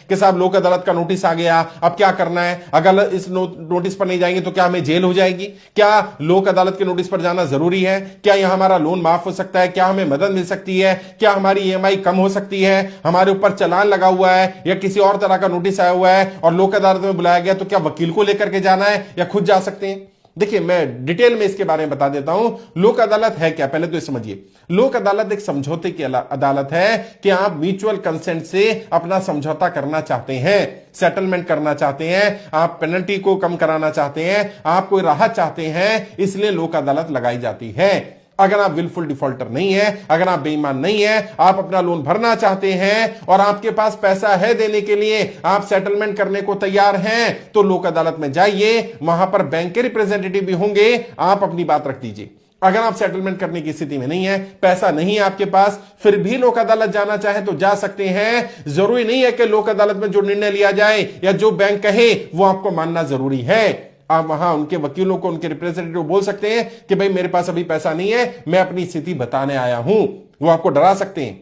कि साहब लोक अदालत का नोटिस आ गया, अब क्या करना है, अगर इस नोटिस पर नहीं जाएंगे तो क्या हमें जेल हो जाएगी, क्या लोक अदालत के नोटिस पर जाना जरूरी है, क्या यहां हमारा लोन माफ हो सकता है, क्या हमें मदद मिल सकती है, क्या हमारी ईएमआई कम हो सकती है, हमारे ऊपर चालान लगा हुआ है या किसी और तरह का नोटिस आया हुआ है और लोक अदालत में बुलाया गया, तो क्या वकील को लेकर के जाना है या खुद जा सकते हैं। देखिए, मैं डिटेल में इसके बारे में बता देता हूं। लोक अदालत है क्या, पहले तो समझिए। लोक अदालत एक समझौते की अदालत है कि आप म्यूचुअल कंसेंट से अपना समझौता करना चाहते हैं, सेटलमेंट करना चाहते हैं, आप पेनल्टी को कम कराना चाहते हैं, आप कोई राहत चाहते हैं, इसलिए लोक अदालत लगाई जाती है। अगर आप विलफुल डिफॉल्टर नहीं है, अगर आप बेईमान नहीं है, आप अपना लोन भरना चाहते हैं और आपके पास पैसा है देने के लिए, आप सेटलमेंट करने को तैयार हैं, तो लोक अदालत में जाइए, वहां पर बैंक के रिप्रेजेंटेटिव भी होंगे, आप अपनी बात रख दीजिए। अगर आप सेटलमेंट करने की स्थिति में नहीं है, पैसा नहीं है आपके पास, फिर भी लोक अदालत जाना चाहे तो जा सकते हैं। जरूरी नहीं है कि लोक अदालत में जो निर्णय लिया जाए या जो बैंक कहे वो आपको मानना जरूरी है। आप वहां उनके वकीलों को, उनके रिप्रेजेंटेटिव बोल सकते हैं कि भाई मेरे पास अभी पैसा नहीं है, मैं अपनी स्थिति बताने आया हूं। वो आपको डरा सकते हैं।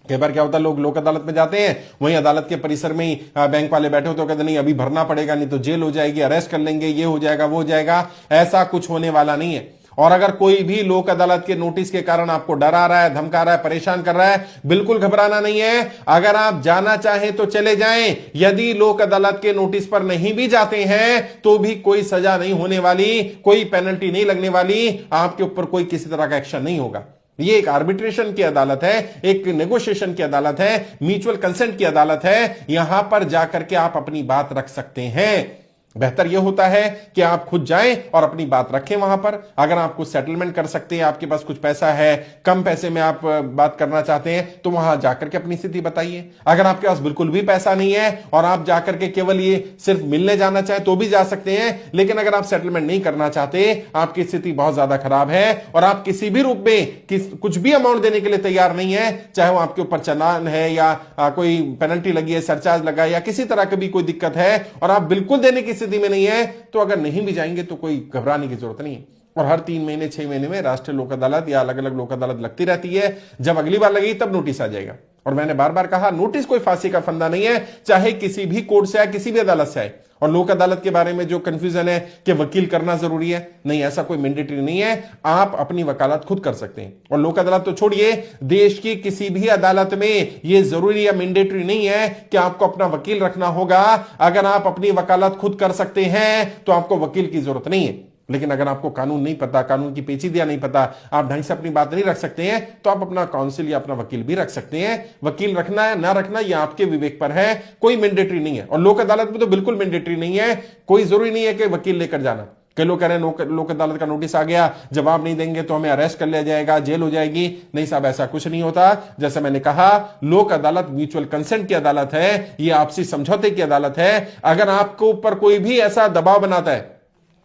कई बार क्या होता है, लोग लोक अदालत में जाते हैं, वहीं अदालत के परिसर में ही बैंक वाले बैठे होते, कहते नहीं अभी भरना पड़ेगा, नहीं तो जेल हो जाएगी, अरेस्ट कर लेंगे, ये हो जाएगा, वो हो जाएगा। ऐसा कुछ होने वाला नहीं है। और अगर कोई भी लोक अदालत के नोटिस के कारण आपको डरा रहा है, धमका रहा है, परेशान कर रहा है, बिल्कुल घबराना नहीं है। अगर आप जाना चाहें तो चले जाएं। यदि लोक अदालत के नोटिस पर नहीं भी जाते हैं तो भी कोई सजा नहीं होने वाली, कोई पेनल्टी नहीं लगने वाली, आपके ऊपर कोई किसी तरह का एक्शन नहीं होगा। ये एक आर्बिट्रेशन की अदालत है, एक नेगोशिएशन की अदालत है, म्यूचुअल कंसेंट की अदालत है। यहां पर जाकर के आप अपनी बात रख सकते हैं। बेहतर यह होता है कि आप खुद जाएं और अपनी बात रखें वहां पर। अगर आप कुछ सेटलमेंट कर सकते हैं, आपके पास कुछ पैसा है, कम पैसे में आप बात करना चाहते हैं, तो वहां जाकर के अपनी स्थिति बताइए। अगर आपके पास बिल्कुल भी पैसा नहीं है और आप जाकर के केवल ये सिर्फ मिलने जाना चाहें तो भी जा सकते हैं। लेकिन अगर आप सेटलमेंट नहीं करना चाहते, आपकी स्थिति बहुत ज्यादा खराब है और आप किसी भी रूप में कुछ भी अमाउंट देने के लिए तैयार नहीं है, चाहे वो आपके ऊपर चालान है या कोई पेनल्टी लगी है, सरचार्ज लगा है या किसी तरह की भी कोई दिक्कत है और आप बिल्कुल देने की स्थिति में नहीं है, तो अगर नहीं भी जाएंगे तो कोई घबराने की जरूरत नहीं है। और हर 3 महीने 6 महीने में राष्ट्रीय लोक अदालत या अलग अलग लोक अदालत लगती रहती है। जब अगली बार लगेगी तब नोटिस आ जाएगा। और मैंने बार बार कहा, नोटिस कोई फांसी का फंदा नहीं है, चाहे किसी भी कोर्ट से आए, किसी भी अदालत से आए। और लोक अदालत के बारे में जो कंफ्यूजन है कि वकील करना जरूरी है, नहीं, ऐसा कोई मैंडेटरी नहीं है। आप अपनी वकालत खुद कर सकते हैं। और लोक अदालत तो छोड़िए, देश की किसी भी अदालत में यह जरूरी या मैंडेटरी नहीं है कि आपको अपना वकील रखना होगा। अगर आप अपनी वकालत खुद कर सकते हैं तो आपको वकील की जरूरत नहीं है। लेकिन अगर आपको कानून नहीं पता, कानून की पेचीदगियां नहीं पता, आप ढंग से अपनी बात नहीं रख सकते हैं, तो आप अपना काउंसिल या अपना वकील भी रख सकते हैं। वकील रखना है ना रखना यह आपके विवेक पर है, कोई मैंडेटरी नहीं है। और लोक अदालत में तो बिल्कुल मैंडेटरी नहीं है, कोई जरूरी नहीं है कि वकील लेकर जाना। कई लोग कह रहे हैं लोक अदालत का नोटिस आ गया, जवाब नहीं देंगे तो हमें अरेस्ट कर लिया जाएगा, जेल हो जाएगी। नहीं साहब, ऐसा कुछ नहीं होता। जैसे मैंने कहा, लोक अदालत म्यूचुअल कंसेंट की अदालत है, यह आपसी समझौते की अदालत है। अगर आपको ऊपर कोई भी ऐसा दबाव बनाता है,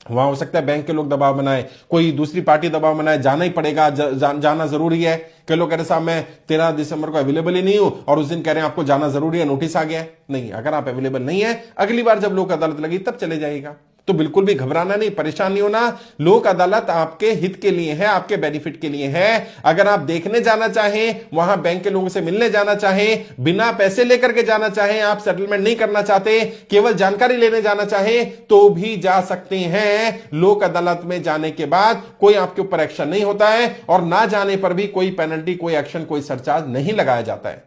वहां हो सकता है बैंक के लोग दबाव बनाए, कोई दूसरी पार्टी दबाव बनाए, जाना ही पड़ेगा, जाना जरूरी है। कई लोग कह रहे साहब मैं 13 दिसंबर को अवेलेबल ही नहीं हूं और उस दिन कह रहे हैं आपको जाना जरूरी है, नोटिस आ गया। नहीं, अगर आप अवेलेबल नहीं है, अगली बार जब लोक अदालत लगी तब चले जाएगा। तो बिल्कुल भी घबराना नहीं, परेशान नहीं होना। लोक अदालत आपके हित के लिए है, आपके बेनिफिट के लिए है। अगर आप देखने जाना चाहें, वहां बैंक के लोगों से मिलने जाना चाहें, बिना पैसे लेकर के जाना चाहें, आप सेटलमेंट नहीं करना चाहते, केवल जानकारी लेने जाना चाहें, तो भी जा सकते हैं। लोक अदालत में जाने के बाद कोई आपके ऊपर एक्शन नहीं होता है और ना जाने पर भी कोई पेनल्टी, कोई एक्शन, कोई सरचार्ज नहीं लगाया जाता है।